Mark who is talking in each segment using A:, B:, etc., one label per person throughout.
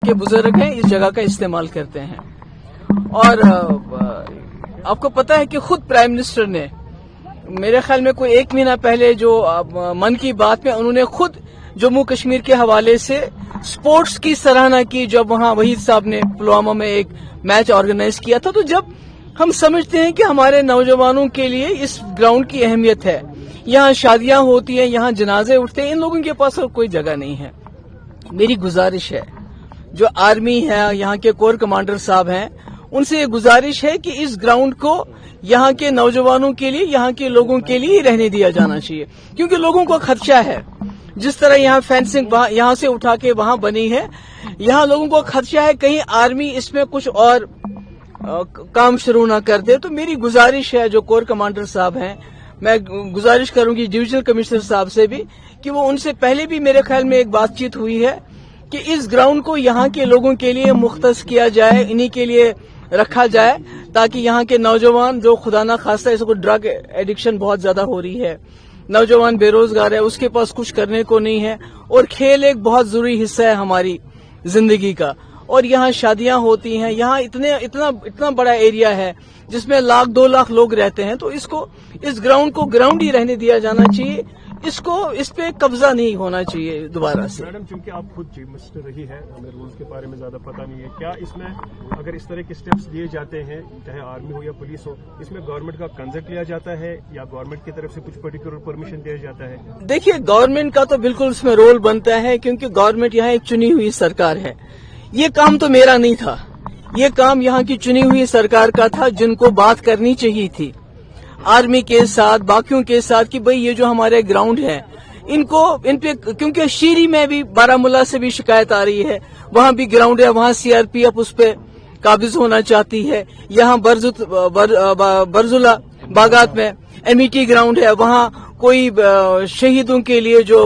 A: کے بزرگ ہیں اس جگہ کا استعمال کرتے ہیں. اور آپ کو پتا ہے کہ خود پرائم منسٹر نے میرے خیال میں کوئی 1 مہینہ پہلے جو من کی بات میں انہوں نے خود جموں کشمیر کے حوالے سے سپورٹس کی سراہنا کی جب وہاں وحید صاحب نے پلوامہ میں ایک میچ آرگنائز کیا تھا. تو جب ہم سمجھتے ہیں کہ ہمارے نوجوانوں کے لیے اس گراؤنڈ کی اہمیت ہے, یہاں شادیاں ہوتی ہیں, یہاں جنازے اٹھتے ہیں, ان لوگوں کے پاس کوئی جگہ نہیں ہے. میری گزارش ہے جو آرمی ہے, یہاں کے کور کمانڈر صاحب ہیں, ان سے یہ گزارش ہے کہ اس گراؤنڈ کو یہاں کے نوجوانوں کے لیے, یہاں کے لوگوں کے لیے رہنے دیا جانا چاہیے, کیونکہ لوگوں کو خدشہ ہے. جس طرح یہاں فینسنگ یہاں سے اٹھا کے وہاں بنی ہے, یہاں لوگوں کو خدشہ ہے کہیں آرمی اس میں کچھ اور کام شروع نہ کر دے. تو میری گزارش ہے جو کور کمانڈر صاحب ہیں, میں گزارش کروں گی ڈویژنل کمشنر صاحب سے بھی کہ وہ ان سے پہلے بھی میرے خیال میں ایک بات چیت ہوئی ہے کہ اس گراؤنڈ کو یہاں کے لوگوں کے لیے مختص کیا جائے, انہی کے لیے رکھا جائے, تاکہ یہاں کے نوجوان جو خدا نہ خواستہ اس کو ڈرگ ایڈکشن بہت زیادہ ہو رہی ہے, نوجوان بے روزگار ہے, اس کے پاس کچھ کرنے کو نہیں ہے, اور کھیل ایک بہت ضروری حصہ ہے ہماری زندگی کا. اور یہاں شادیاں ہوتی ہیں, یہاں اتنا بڑا ایریا ہے جس میں 1,00,000 2 لاکھ لوگ رہتے ہیں. تو اس گراؤنڈ کو گراؤنڈ ہی رہنے دیا جانا چاہیے, اس پہ قبضہ نہیں ہونا چاہیے دوبارہ سے.
B: میڈم, چونکہ آپ خود چیف منسٹر رہی ہے, ہمیں رولز کے بارے میں زیادہ پتہ نہیں ہے, کیا اس میں اگر اس طرح کے اسٹیپس لیے جاتے ہیں, چاہے آرمی ہو یا پولیس ہو, اس میں گورنمنٹ کا کنسنٹ لیا جاتا ہے یا گورنمنٹ کی طرف سے کچھ پرٹیکولر پرمیشن دیا جاتا ہے؟
A: دیکھیے, گورنمنٹ کا تو بالکل اس میں رول بنتا ہے, کیونکہ گورنمنٹ یہاں ایک چنی ہوئی سرکار ہے. یہ کام تو میرا نہیں تھا, یہ کام یہاں کی چنی ہوئی سرکار کا تھا, جن کو بات کرنی چاہیے تھی آرمی کے ساتھ, باقیوں کے ساتھ, کہ بھئی یہ جو ہمارے گراؤنڈ ہے ان پہ, کیونکہ شیری میں بھی بارامولہ سے بھی شکایت آ رہی ہے, وہاں بھی گراؤنڈ ہے, وہاں CRPF اس پہ قابض ہونا چاہتی ہے. یہاں برزولہ باغات میں MET گراؤنڈ ہے, وہاں کوئی شہیدوں کے لیے جو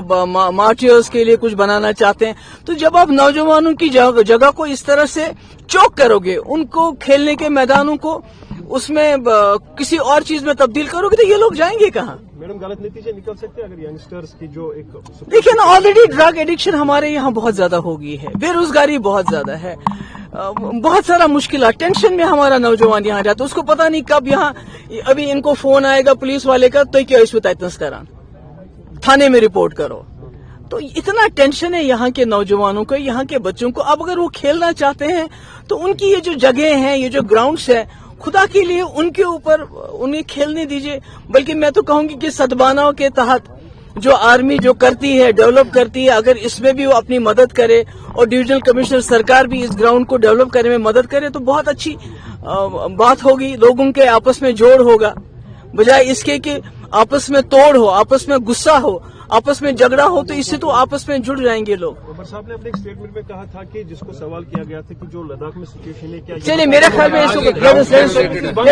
A: مارٹیئرز کے لیے کچھ بنانا چاہتے ہیں. تو جب آپ نوجوانوں کی جگہ کو اس طرح سے چوک کرو گے, ان کو کھیلنے کے میدانوں کو اس میں کسی اور چیز میں تبدیل کرو گے, تو یہ لوگ جائیں گے کہاں؟
B: میڈم, غلط نتیجے نکل سکتے ہیں اگر ینگسٹرز کی جو ایک
A: دیکھیں نا, آلریڈی ڈرگ ایڈکشن ہمارے یہاں بہت زیادہ ہو گئی ہے, بے روزگاری بہت زیادہ ہے, بہت سارا مشکلات, ٹینشن میں ہمارا نوجوان یہاں جاتا ہے, اس کو پتا نہیں کب یہاں ابھی ان کو فون آئے گا پولیس والے کا, تو کیا اس پہ تیتنس کران تھانے میں رپورٹ کرو. تو اتنا ٹینشن ہے یہاں کے نوجوانوں کو, یہاں کے بچوں کو. اب اگر وہ کھیلنا چاہتے ہیں تو ان کی یہ جو جگہیں ہیں, یہ جو گراؤنڈز ہیں, خدا کے لیے ان کے اوپر انہیں کھیلنے دیجیے. بلکہ میں تو کہوں گی کہ سدباناؤ کے تحت جو آرمی جو کرتی ہے, ڈیولپ کرتی ہے, اگر اس میں بھی وہ اپنی مدد کرے اور ڈویژنل کمشنر سرکار بھی اس گراؤنڈ کو ڈیولپ کرنے میں مدد کرے, تو بہت اچھی بات ہوگی, لوگوں کے آپس میں جوڑ ہوگا, بجائے اس کے کہ آپس میں توڑ ہو, آپس میں غصہ ہو, آپس میں جھگڑا ہو. تو اس سے تو آپس میں جڑ جائیں گے لوگ.
B: عمر صاحب نے اپنے ایک اسٹیٹمنٹ میں کہا تھا کہ جس کو سوال کیا گیا تھا کہ جو لداخ میں سچویشن ہے, کیا
A: چلیے میرے خیال میں